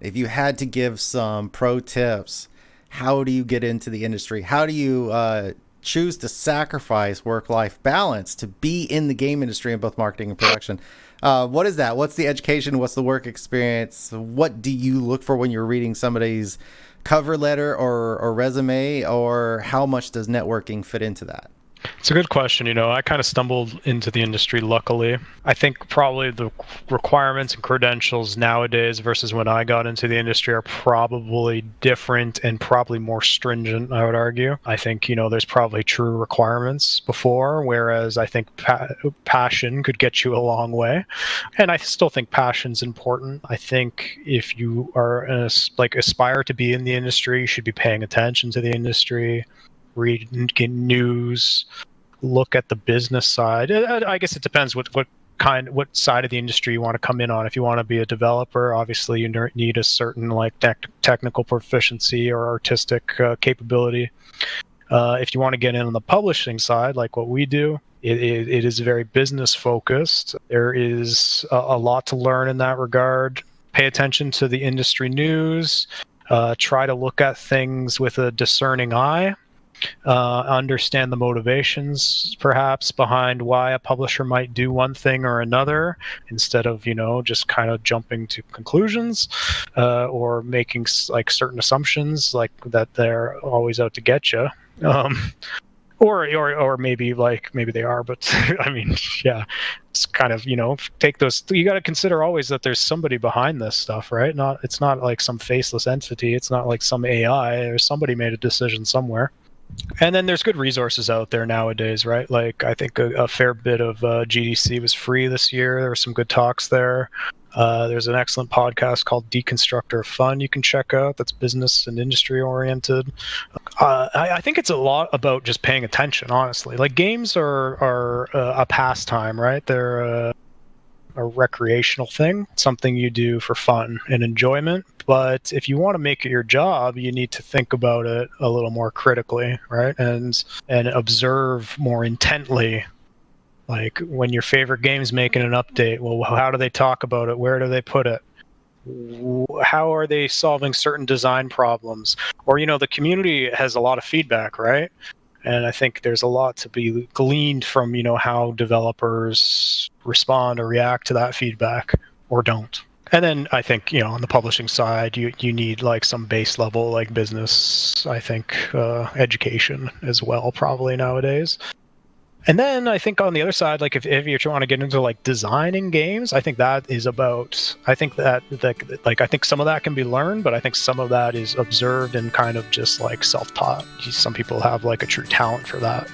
If you had to give some pro tips, how do you get into the industry? How do you choose to sacrifice work-life balance to be in the game industry in both marketing and production? What is that? What's the education? What's the work experience? What do you look for when you're reading somebody's cover letter or resume, or how much does networking fit into that? It's a good question. I kind of stumbled into the industry luckily. I think probably the requirements and credentials nowadays versus when I got into the industry are probably different and probably more stringent, I would argue. I think, there's probably true requirements before, whereas I think passion could get you a long way. And I still think passion's important. I think if you are aspire to be in the industry, you should be paying attention to the industry, read news, look at the business side. I guess it depends what side of the industry you want to come in on. If you want to be a developer, obviously you need a certain technical proficiency or artistic capability. If you want to get in on the publishing side, like what we do, it is very business focused. There is a lot to learn in that regard. Pay attention to the industry news. Try to look at things with a discerning eye. Understand the motivations perhaps behind why a publisher might do one thing or another, instead of just kind of jumping to conclusions or making certain assumptions like that they're always out to get you. Or maybe they are, but I mean, yeah, it's kind of take those. You got to consider always that there's somebody behind this stuff, right? It's not like some faceless entity. It's not like some AI, or somebody made a decision somewhere. And then there's good resources out there nowadays, right? Like I think a fair bit of GDC was free this year. There were some good talks there. There's an excellent podcast called Deconstructor of Fun you can check out that's business and industry oriented. I think it's a lot about just paying attention, honestly. Like games are a pastime, right? They're a recreational thing, something you do for fun and enjoyment. But if you want to make it your job, you need to think about it a little more critically, right? And observe more intently. Like when your favorite game's making an update, well, how do they talk about it? Where do they put it? How are they solving certain design problems? Or, the community has a lot of feedback, right? And I think there's a lot to be gleaned from, how developers respond or react to that feedback or don't. And then I think, on the publishing side, you need some base level business, I think, education as well, probably nowadays. And then I think on the other side, if you want to get into designing games, I think that is about. I think that I think some of that can be learned, but I think some of that is observed and kind of just self-taught. Some people have a true talent for that.